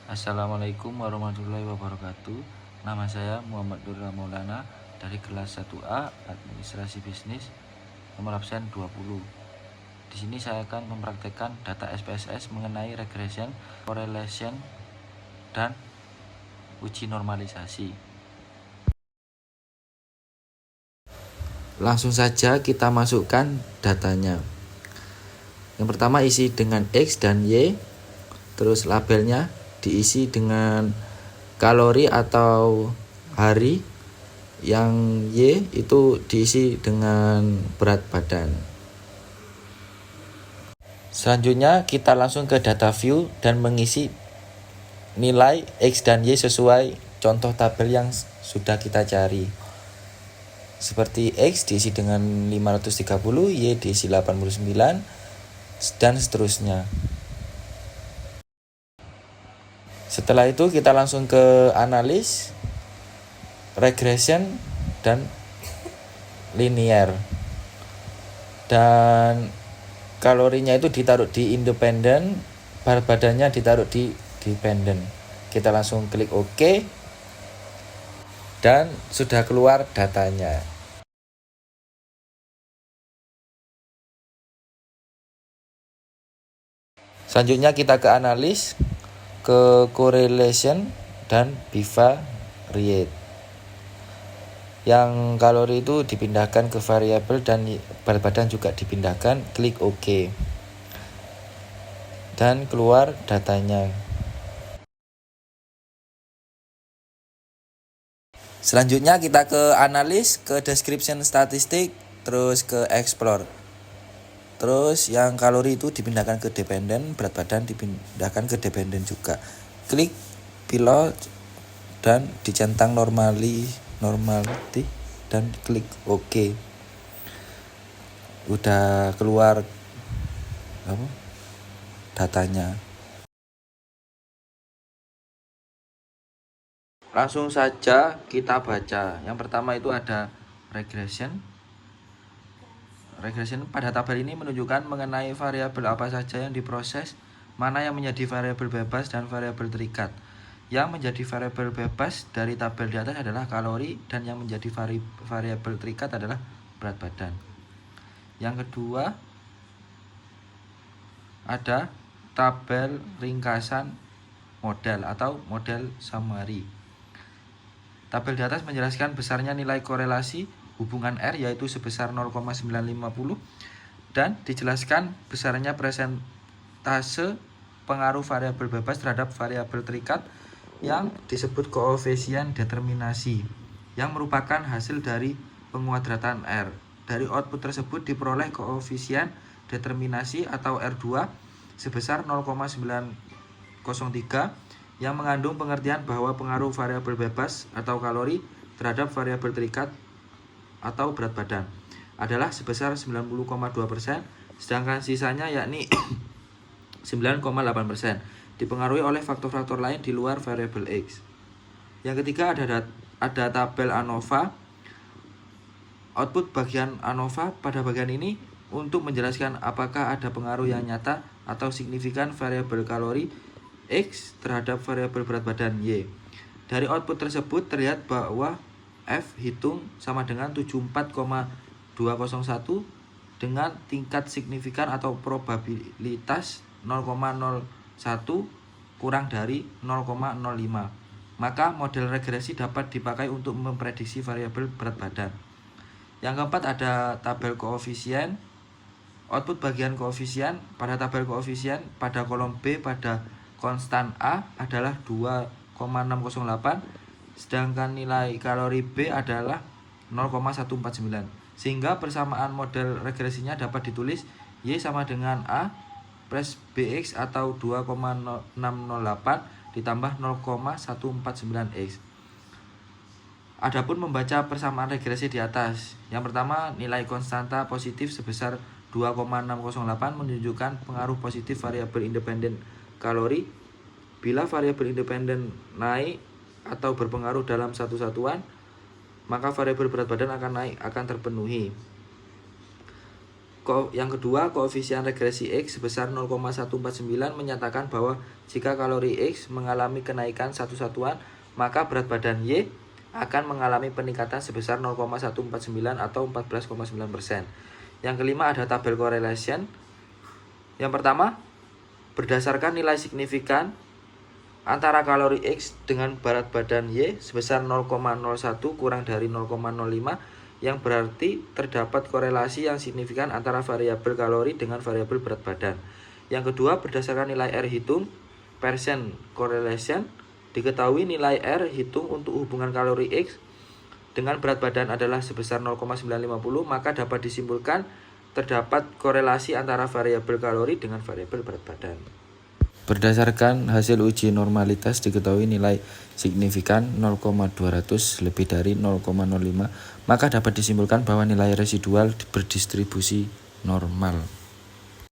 Assalamualaikum warahmatullahi wabarakatuh. Nama saya Muhammad Nurul Maulana dari kelas 1A Administrasi Bisnis, nomor absen 20. Di sini saya akan mempraktekkan data SPSS mengenai regression, correlation, dan uji normalisasi. Langsung saja kita masukkan datanya. Yang pertama isi dengan X dan Y, terus labelnya diisi dengan kalori atau hari, yang Y itu diisi dengan berat badan. Selanjutnya kita langsung ke data view dan mengisi nilai X dan Y sesuai contoh tabel yang sudah kita cari. Seperti X diisi dengan 530, Y diisi 89, dan seterusnya. Setelah itu kita langsung ke analis, regression, dan linear. Dan kalorinya itu ditaruh di independen, berat badannya ditaruh di dependent. Kita langsung klik OK, dan sudah keluar datanya. Selanjutnya kita ke analis, ke correlation, dan bivariate. Yang kalori itu dipindahkan ke variabel dan berat badan juga dipindahkan. Klik OK, dan keluar datanya. Selanjutnya kita ke analis, ke description statistik, terus ke explore. Terus yang kalori itu dipindahkan ke dependent, berat badan dipindahkan ke dependent juga. Klik below dan dicentang normality dan klik OK. Udah keluar datanya. Langsung saja kita baca. Yang pertama itu ada regression. Regression pada tabel ini menunjukkan mengenai variabel apa saja yang diproses, mana yang menjadi variabel bebas dan variabel terikat. Yang menjadi variabel bebas dari tabel di atas adalah kalori, dan yang menjadi variabel terikat adalah berat badan. Yang kedua ada tabel ringkasan model atau model summary. Tabel di atas menjelaskan besarnya nilai korelasi hubungan R, yaitu sebesar 0,950, dan dijelaskan besarnya presentase pengaruh variabel bebas terhadap variabel terikat yang disebut koefisien determinasi, yang merupakan hasil dari penguadratan R. Dari output tersebut diperoleh koefisien determinasi atau R2 sebesar 0,903, yang mengandung pengertian bahwa pengaruh variabel bebas atau kalori terhadap variabel terikat atau berat badan adalah sebesar 90,2%, sedangkan sisanya yakni 9,8% dipengaruhi oleh faktor-faktor lain di luar variabel X. Yang ketiga ada tabel ANOVA. Output bagian ANOVA pada bagian ini untuk menjelaskan apakah ada pengaruh yang nyata atau signifikan variabel kalori X terhadap variabel berat badan Y. Dari output tersebut terlihat bahwa F hitung sama dengan 74,201 dengan tingkat signifikan atau probabilitas 0,01 kurang dari 0,05. Maka model regresi dapat dipakai untuk memprediksi variabel berat badan. Yang keempat ada tabel koefisien. Output bagian koefisien. Pada tabel koefisien pada kolom B pada konstan A adalah 2,608, sedangkan nilai kalori B adalah 0,149, sehingga persamaan model regresinya dapat ditulis Y sama dengan A plus BX atau 2,608 ditambah 0,149X. Adapun membaca persamaan regresi di atas, yang pertama nilai konstanta positif sebesar 2,608 menunjukkan pengaruh positif variabel independen kalori. Bila variabel independen naik atau berpengaruh dalam satu satuan, maka variabel berat badan akan terpenuhi. Yang kedua, koefisien regresi X sebesar 0,149 menyatakan bahwa jika kalori X mengalami kenaikan satu satuan, maka berat badan Y akan mengalami peningkatan sebesar 0,149 atau 14,9%. Yang kelima, ada tabel correlation. Yang pertama, berdasarkan nilai signifikan antara kalori X dengan berat badan Y sebesar 0,01 kurang dari 0,05, yang berarti terdapat korelasi yang signifikan antara variabel kalori dengan variabel berat badan. Yang kedua, berdasarkan nilai R hitung, percent correlation, diketahui nilai R hitung untuk hubungan kalori X dengan berat badan adalah sebesar 0,950, maka dapat disimpulkan terdapat korelasi antara variabel kalori dengan variabel berat badan. Berdasarkan hasil uji normalitas diketahui nilai signifikan 0,200 lebih dari 0,05, maka dapat disimpulkan bahwa nilai residual berdistribusi normal.